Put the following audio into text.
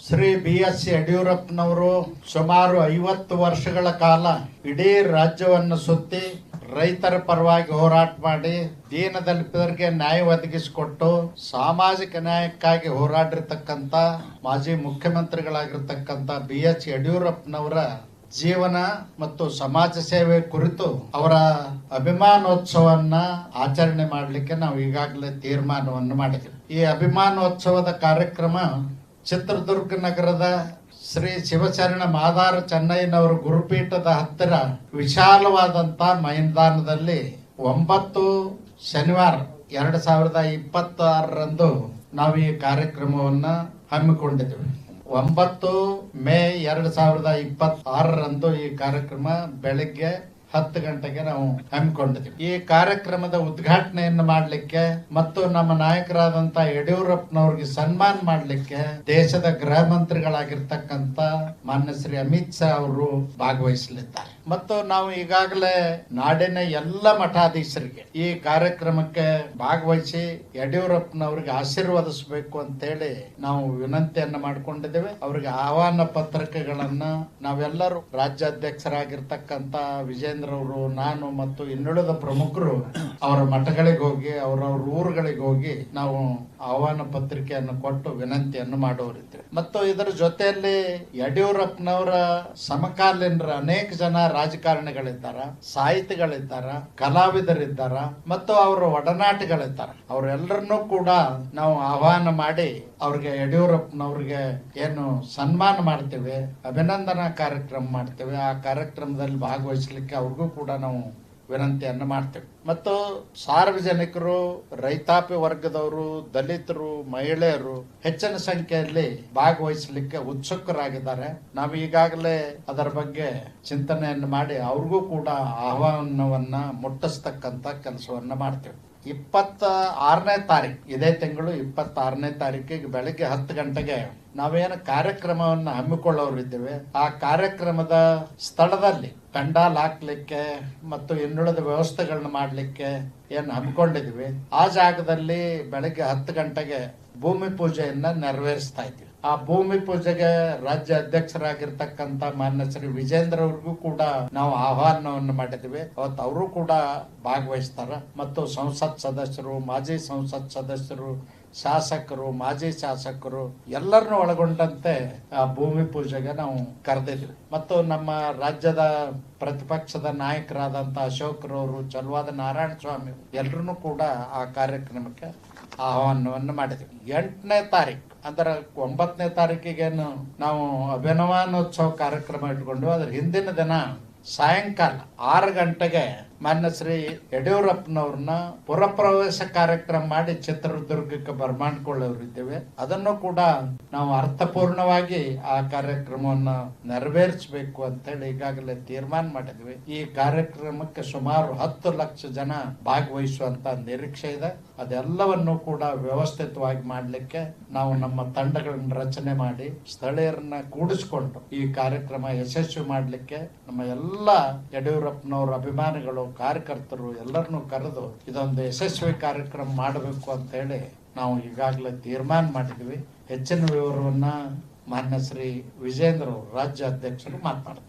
Shri BS ಯಡಿಯೂರಪ್ಪನವರು ಸುಮಾರು 50 ವರ್ಷಗಳ ಕಾಲ ಇಡೀ ರಾಜ್ಯವನ್ನು ಸುತ್ತಿ ರೈತರ ಪರವಾಗಿ ಹೋರಾಟ ಮಾಡಿ ದೀನದಲಿತರಿಗೆ ನ್ಯಾಯ ಒದಗಿಸಿಕೊಟ್ಟು ಸಾಮಾಜಿಕ ನ್ಯಾಯಕ್ಕಾಗಿ ಹೋರಾಡಿರ್ತಕ್ಕಂಥ ಮಾಜಿ ಮುಖ್ಯಮಂತ್ರಿಗಳಾಗಿರ್ತಕ್ಕಂಥ BS ಯಡಿಯೂರಪ್ಪನವರ ಜೀವನ ಮತ್ತು ಸಮಾಜ ಸೇವೆ ಕುರಿತು ಅವರ ಅಭಿಮಾನೋತ್ಸವನ್ನ ಆಚರಣೆ ಮಾಡಲಿಕ್ಕೆ ನಾವು ಈಗಾಗಲೇ ತೀರ್ಮಾನವನ್ನು ಮಾಡಿದ್ವಿ. ಈ ಅಭಿಮಾನೋತ್ಸವದ ಕಾರ್ಯಕ್ರಮ ಚಿತ್ರದುರ್ಗ ನಗರದ ಶ್ರೀ ಶಿವಶರಣ ಮಾದಾರ ಚೆನ್ನಯ್ಯನವರ ಗುರುಪೀಠದ ಹತ್ತಿರ ವಿಶಾಲವಾದಂತ ಮೈದಾನದಲ್ಲಿ 9 ಶನಿವಾರ 2026ರಂದು ನಾವು ಈ ಕಾರ್ಯಕ್ರಮವನ್ನ ಹಮ್ಮಿಕೊಂಡಿದ್ದೇವೆ. 9 ಮೇ 2026ರಂದು ಈ ಕಾರ್ಯಕ್ರಮ ಬೆಳಿಗ್ಗೆ 10 ಗಂಟೆಗೆ ನಾವು ಹಮ್ಮಿಕೊಂಡಿದ್ದೀವಿ. ಈ ಕಾರ್ಯಕ್ರಮದ ಉದ್ಘಾಟನೆಯನ್ನು ಮಾಡಲಿಕ್ಕೆ ಮತ್ತು ನಮ್ಮ ನಾಯಕರಾದಂತ ಯಡಿಯೂರಪ್ಪನವ್ರಿಗೆ ಸನ್ಮಾನ ಮಾಡಲಿಕ್ಕೆ ದೇಶದ ಗೃಹ ಮಂತ್ರಿಗಳಾಗಿರ್ತಕ್ಕಂಥ ಮಾನ್ಯ ಶ್ರೀ ಅಮಿತ್ ಶಾ ಅವರು ಭಾಗವಹಿಸಲಿದ್ದಾರೆ. ಮತ್ತು ನಾವು ಈಗಾಗಲೇ ನಾಡಿನ ಎಲ್ಲ ಮಠಾಧೀಶರಿಗೆ ಈ ಕಾರ್ಯಕ್ರಮಕ್ಕೆ ಭಾಗವಹಿಸಿ ಯಡಿಯೂರಪ್ಪನವ್ರಿಗೆ ಆಶೀರ್ವದಿಸಬೇಕು ಅಂತ ಹೇಳಿ ನಾವು ವಿನಂತಿಯನ್ನ ಮಾಡಿಕೊಂಡಿದ್ದೇವೆ. ಅವರಿಗೆ ಆಹ್ವಾನ ಪತ್ರಿಕೆಗಳನ್ನ ನಾವೆಲ್ಲರೂ ರಾಜ್ಯಾಧ್ಯಕ್ಷರಾಗಿರ್ತಕ್ಕಂಥ ವಿಜೇಂದ್ರ ಅವರು, ನಾನು ಮತ್ತು ಇನ್ನುಳಿದ ಪ್ರಮುಖರು ಅವರ ಮಠಗಳಿಗೆ ಹೋಗಿ ಅವರವ್ರ ಊರುಗಳಿಗೆ ಹೋಗಿ ನಾವು ಆಹ್ವಾನ ಪತ್ರಿಕೆಯನ್ನು ಕೊಟ್ಟು ವಿನಂತಿಯನ್ನು ಮಾಡೋರಿದ್ದೇವೆ. ಮತ್ತು ಇದರ ಜೊತೆಯಲ್ಲಿ ಯಡಿಯೂರಪ್ಪನವರ ಸಮಕಾಲೀನರ ಅನೇಕ ಜನ ರಾಜಕಾರಣಿಗಳಿದ್ದಾರ, ಸಾಹಿತಿಗಳಿದ್ದಾರ, ಕಲಾವಿದರಿದ್ದಾರ ಮತ್ತು ಅವರ ಒಡನಾಟಿಗಳಿದ್ದಾರ. ಅವರೆಲ್ಲರನ್ನೂ ಕೂಡ ನಾವು ಆಹ್ವಾನ ಮಾಡಿ ಅವ್ರಿಗೆ ಯಡಿಯೂರಪ್ಪನವ್ರಿಗೆ ಏನು ಸನ್ಮಾನ ಮಾಡ್ತೇವೆ, ಅಭಿನಂದನಾ ಕಾರ್ಯಕ್ರಮ ಮಾಡ್ತೇವೆ. ಆ ಕಾರ್ಯಕ್ರಮದಲ್ಲಿ ಭಾಗವಹಿಸಲಿಕ್ಕೆ ಅವ್ರಿಗೂ ಕೂಡ ನಾವು ವಿನಂತಿಯನ್ನು ಮಾಡ್ತೇವೆ. ಮತ್ತು ಸಾರ್ವಜನಿಕರು, ರೈತಾಪಿ ವರ್ಗದವರು, ದಲಿತರು, ಮಹಿಳೆಯರು ಹೆಚ್ಚಿನ ಸಂಖ್ಯೆಯಲ್ಲಿ ಭಾಗವಹಿಸಲಿಕ್ಕೆ ಉತ್ಸುಕರಾಗಿದ್ದಾರೆ. ನಾವು ಈಗಾಗಲೇ ಅದರ ಬಗ್ಗೆ ಚಿಂತನೆಯನ್ನು ಮಾಡಿ ಅವ್ರಿಗೂ ಕೂಡ ಆಹ್ವಾನವನ್ನ ಮುಟ್ಟಿಸ್ತಕ್ಕಂತ ಕೆಲಸವನ್ನ ಮಾಡ್ತೇವೆ. 26ನೇ ತಾರೀಕು, ಇದೇ ತಿಂಗಳು 26ನೇ ತಾರೀಕಿಗೆ ಬೆಳಗ್ಗೆ 10 ಗಂಟೆಗೆ ನಾವೇನು ಕಾರ್ಯಕ್ರಮವನ್ನು ಹಮ್ಮಿಕೊಳ್ಳೋರಿದ್ದೇವೆ. ಆ ಕಾರ್ಯಕ್ರಮದ ಸ್ಥಳದಲ್ಲಿ ಪೆಂಡಾಲ್ ಹಾಕ್ಲಿಕ್ಕೆ ಮತ್ತು ಇನ್ನುಳಿದ ವ್ಯವಸ್ಥೆಗಳನ್ನ ಮಾಡ್ಲಿಕ್ಕೆ ಏನು ಹಮ್ಮಿಕೊಂಡಿದ್ವಿ, ಆ ಜಾಗದಲ್ಲಿ ಬೆಳಗ್ಗೆ 10 ಗಂಟೆಗೆ ಭೂಮಿ ಪೂಜೆಯನ್ನ ನೆರವೇರಿಸ್ತಾ ಇದ್ವಿ. ಆ ಭೂಮಿ ಪೂಜೆಗೆ ರಾಜ್ಯ ಅಧ್ಯಕ್ಷರಾಗಿರ್ತಕ್ಕಂಥ ಮಾನ್ಯ ಶ್ರೀ ವಿಜೇಂದ್ರ ಅವ್ರಿಗೂ ಕೂಡ ನಾವು ಆಹ್ವಾನವನ್ನು ಮಾಡಿದ್ವಿ. ಅವತ್ತು ಅವರು ಕೂಡ ಭಾಗವಹಿಸ್ತಾರ. ಮತ್ತು ಸಂಸತ್ ಸದಸ್ಯರು, ಮಾಜಿ ಸಂಸತ್ ಸದಸ್ಯರು, ಶಾಸಕರು, ಮಾಜಿ ಶಾಸಕರು ಎಲ್ಲರನ್ನು ಒಳಗೊಂಡಂತೆ ಆ ಭೂಮಿ ಪೂಜೆಗೆ ನಾವು ಕರೆದಿದ್ವಿ. ಮತ್ತು ನಮ್ಮ ರಾಜ್ಯದ ಪ್ರತಿಪಕ್ಷದ ನಾಯಕರಾದಂತ ಅಶೋಕ್ರವರು, ಚಲವಾದ ನಾರಾಯಣ ಸ್ವಾಮಿ ಎಲ್ಲರನ್ನೂ ಕೂಡ ಆ ಕಾರ್ಯಕ್ರಮಕ್ಕೆ ಆಹ್ವಾನವನ್ನು ಮಾಡಿದ್ವಿ. 8ನೇ ತಾರೀಕು ಅಂದ್ರೆ 9ನೇ ತಾರೀಕಿಗೇನು ನಾವು ಅಭಿನವಾನೋತ್ಸವ ಕಾರ್ಯಕ್ರಮ ಇಟ್ಕೊಂಡು ಅದ್ರ ಹಿಂದಿನ ದಿನ ಸಾಯಂಕಾಲ 6 ಗಂಟೆಗೆ ಮಾನ್ಯ ಶ್ರೀ ಯಡಿಯೂರಪ್ಪನವ್ರನ್ನ ಪುರಪ್ರವೇಶ ಕಾರ್ಯಕ್ರಮ ಮಾಡಿ ಚಿತ್ರದುರ್ಗಕ್ಕೆ ಬರ್ಮಾಡ್ಕೊಳ್ಳೋರಿದ್ದೇವೆ. ಅದನ್ನು ಕೂಡ ನಾವು ಅರ್ಥಪೂರ್ಣವಾಗಿ ಆ ಕಾರ್ಯಕ್ರಮವನ್ನ ನೆರವೇರಿಸಬೇಕು ಅಂತ ಹೇಳಿ ಈಗಾಗಲೇ ತೀರ್ಮಾನ ಮಾಡಿದ್ವಿ. ಈ ಕಾರ್ಯಕ್ರಮಕ್ಕೆ ಸುಮಾರು 10 ಲಕ್ಷ ಜನ ಭಾಗವಹಿಸುವಂತ ನಿರೀಕ್ಷೆ ಇದೆ. ಅದೆಲ್ಲವನ್ನು ಕೂಡ ವ್ಯವಸ್ಥಿತವಾಗಿ ಮಾಡ್ಲಿಕ್ಕೆ ನಾವು ನಮ್ಮ ತಂಡಗಳನ್ನ ರಚನೆ ಮಾಡಿ ಸ್ಥಳೀಯರನ್ನ ಕೂಡಿಸಿಕೊಂಡು ಈ ಕಾರ್ಯಕ್ರಮ ಯಶಸ್ವಿ ಮಾಡ್ಲಿಕ್ಕೆ ನಮ್ಮ ಎಲ್ಲ ಯಡಿಯೂರಪ್ಪನವರ ಅಭಿಮಾನಿಗಳು, ಕಾರ್ಯಕರ್ತರು ಎಲ್ಲರನ್ನೂ ಕರೆದು ಇದೊಂದು ಯಶಸ್ವಿ ಕಾರ್ಯಕ್ರಮ ಮಾಡಬೇಕು ಅಂತ ಹೇಳಿ ನಾವು ಈಗಾಗಲೇ ತೀರ್ಮಾನ ಮಾಡಿದ್ವಿ. ಹೆಚ್ಚಿನ ವಿವರವನ್ನ ಮಾನ್ಯ ಶ್ರೀ ವಿಜೇಂದ್ರ ರಾಜ್ಯ ಅಧ್ಯಕ್ಷರು ಮಾತನಾಡ್ತಾರೆ.